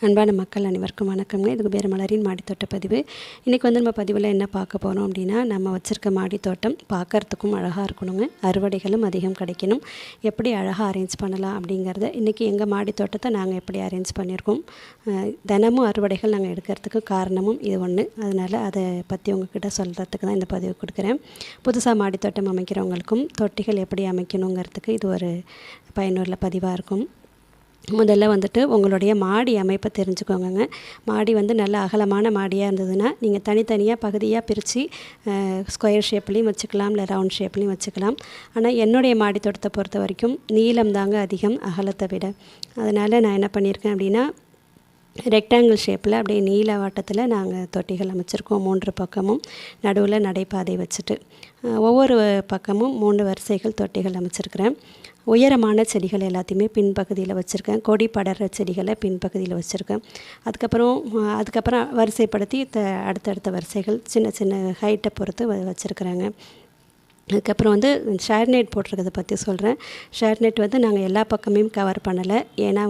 அன்பான மக்கள் அனைவருக்கும் வணக்கம்ங்க. இதுக்கு பேர் மலரின் மாடித்தோட்ட பதிவு. இன்றைக்கி நம்ம பதிவில் என்ன பார்க்க போகிறோம் அப்படின்னா, நம்ம வச்சுருக்க மாடித்தோட்டம் பார்க்குறதுக்கும் அழகாக இருக்கணுங்க, அறுவடைகளும் அதிகம் கிடைக்கணும். எப்படி அழகாக அரேஞ்ச் பண்ணலாம் அப்படிங்கிறத இன்றைக்கி எங்கள் மாடித்தோட்டத்தை நாங்கள் எப்படி அரேஞ்ச் பண்ணியிருக்கோம். தினமும் அறுவடைகள் நாங்கள் எடுக்கிறதுக்கு காரணமும் இது ஒன்று. அதனால் அதை பற்றி உங்கள்கிட்ட சொல்கிறதுக்கு தான் இந்த பதிவு கொடுக்குறேன். புதுசாக மாடித்தோட்டம் அமைக்கிறவங்களுக்கும் தொட்டிகள் எப்படி அமைக்கணுங்கிறதுக்கு இது ஒரு பயனுள்ள பதிவாக இருக்கும். முதல்ல உங்களுடைய மாடி அமைப்பை தெரிஞ்சுக்கோங்க. மாடி நல்ல அகலமான மாடியாக இருந்ததுன்னா நீங்கள் தனித்தனியாக பகுதியாக பிரித்து ஸ்கொயர் ஷேப்லேயும் வச்சுக்கலாம், இல்லை ரவுண்ட் ஷேப்லேயும் வச்சுக்கலாம். ஆனால் என்னுடைய மாடி தோட்டத்தை பொறுத்த வரைக்கும் நீளம் தாங்க அதிகம் அகலத்தை விட. அதனால் நான் என்ன பண்ணியிருக்கேன் அப்படின்னா, ரெக்டாங்கிள் ஷேப்பில் அப்படியே நீல வாட்டத்தில் நாங்கள் தொட்டிகள் அமைச்சிருக்கோம். 3 பக்கமும் நடுவில் நடைபாதை வச்சுட்டு ஒவ்வொரு பக்கமும் 3 வரிசைகள் தொட்டிகள் அமைச்சிருக்கிறேன். உயரமான செடிகள் எல்லாத்தையுமே பின்பகுதியில் வச்சுருக்கேன். கொடி படர்ற செடிகளை பின்பகுதியில் வச்சுருக்கேன். அதுக்கப்புறம் வரிசைப்படுத்தி அடுத்தடுத்த வரிசைகள் சின்ன சின்ன ஹைட்டை பொறுத்து வச்சுருக்குறாங்க. அதுக்கப்புறம் ஷேர் நெட் போட்டிருக்கிறத பற்றி சொல்கிறேன். ஷேர் நெட் நாங்கள் எல்லா பக்கமும் கவர் பண்ணலை. ஏன்னா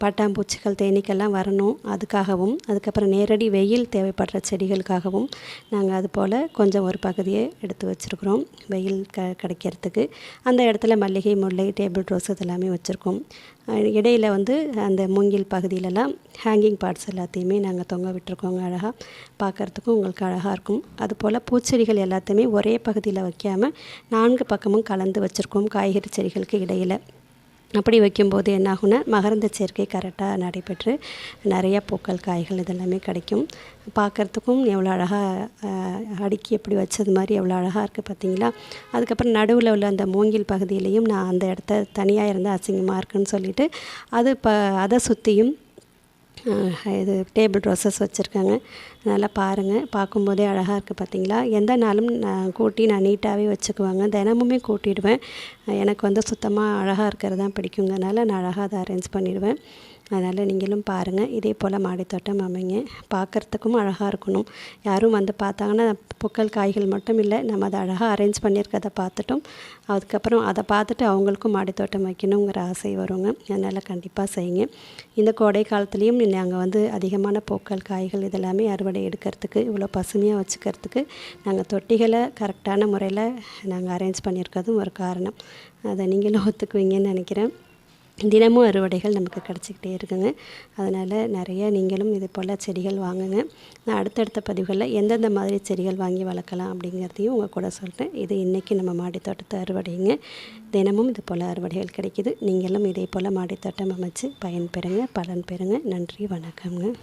பட்டாம்பூச்சிகள் தேனீக்கெல்லாம் வரணும் அதுக்காகவும், அதுக்கப்புறம் நேரடி வெயில் தேவைப்படுற செடிகளுக்காகவும் நாங்கள் அது போல் கொஞ்சம் ஒரு பகுதியை எடுத்து வச்சுருக்குறோம் வெயில் கிடைக்கிறதுக்கு. அந்த இடத்துல மல்லிகை, முல்லை, டேபிள் ரோஸ் இதெல்லாமே வச்சுருக்கோம். இடையில் அந்த மூங்கில் பகுதியிலலாம் ஹேங்கிங் பார்ட்ஸ் எல்லாத்தையுமே நாங்கள் தொங்க விட்டுருக்கோங்க. அழகாக பார்க்குறதுக்கும் உங்களுக்கு அழகாக இருக்கும். அதுபோல் பூச்செடிகள் எல்லாத்தையுமே ஒரே பகுதியில் வைக்காமல் 4 பக்கமும் கலந்து வச்சுருக்கோம். காய்கறி செடிகளுக்கு இடையில் அப்படி வைக்கும்போது என்னாகும்னா, மகரந்த சேர்க்கை கரெக்டாக நடைபெற்று நிறையா பூக்கள், காய்கள் இதெல்லாமே கிடைக்கும். பார்க்குறதுக்கும் எவ்வளோ அழகாக அடுக்கி எப்படி வச்சது மாதிரி எவ்வளோ அழகாக இருக்குது பார்த்தீங்களா. அதுக்கப்புறம் நடுவில் உள்ள அந்த மூங்கில் பகுதியிலையும் நான் அந்த இடத்த தனியாக இருந்தால் அசிங்கமாக இருக்குன்னு சொல்லிவிட்டு அதை சுற்றியும் இது டேபிள் ரோசஸ் வச்சுருக்காங்க. நல்லா பாருங்கள், பார்க்கும்போதே அழகாக இருக்குது பார்த்தீங்களா. எந்த நாளும் நான் நீட்டாகவே வச்சுக்குவாங்க. தினமுமே கூட்டிடுவேன். எனக்கு சுத்தமாக அழகாக இருக்கிறது தான் பிடிக்குங்கிறனால நான் அழகாக அதை அரேஞ்ச் பண்ணிடுவேன். அதனால் நீங்களும் பாருங்கள், இதே போல் மாடித்தோட்டம் அமைங்க. பார்க்குறதுக்கும் அழகாக இருக்கணும். யாரும் பார்த்தாங்கன்னா பூக்கள், காய்கள் மட்டும் இல்லை, நம்ம அதை அழகாக அரேஞ்ச் பண்ணியிருக்கதை பார்த்துட்டோம். அதுக்கப்புறம் அதை பார்த்துட்டு அவங்களுக்கும் மாடித்தோட்டம் வைக்கணுங்கிற ஆசை வருங்க. அதனால் கண்டிப்பாக செய்யுங்க. இந்த கோடை காலத்துலேயும் நாங்கள் அதிகமான பூக்கள், காய்கள் இதெல்லாமே அறுவடை எடுக்கிறதுக்கு, இவ்வளோ பசுமையாக வச்சுக்கிறதுக்கு நாங்கள் தொட்டிகளை கரெக்டான முறையில் நாங்கள் அரேஞ்ச் பண்ணியிருக்கிறதும் ஒரு காரணம். அதை நீங்களும் ஒத்துக்குவீங்கன்னு நினைக்கிறேன். தினமும் அறுவடைகள் நமக்கு கிடச்சிக்கிட்டே இருக்குங்க. அதனால் நிறைய நீங்களும் இது போல் செடிகள் வாங்குங்க. நான் அடுத்தடுத்த பதிவுகளில் எந்தெந்த மாதிரி செடிகள் வாங்கி வளர்க்கலாம் அப்படிங்கிறதையும் உங்கள் கூட சொல்கிறேன். இது இன்றைக்கி நம்ம மாடித்தோட்டத்தை அறுவடைங்க. தினமும் இது போல் அறுவடைகள் கிடைக்கிது. நீங்களும் இதே போல் மாடித்தோட்டம் அமைச்சு பயன்பெறுங்க, பலன் பெறுங்க. நன்றி, வணக்கம்ங்க.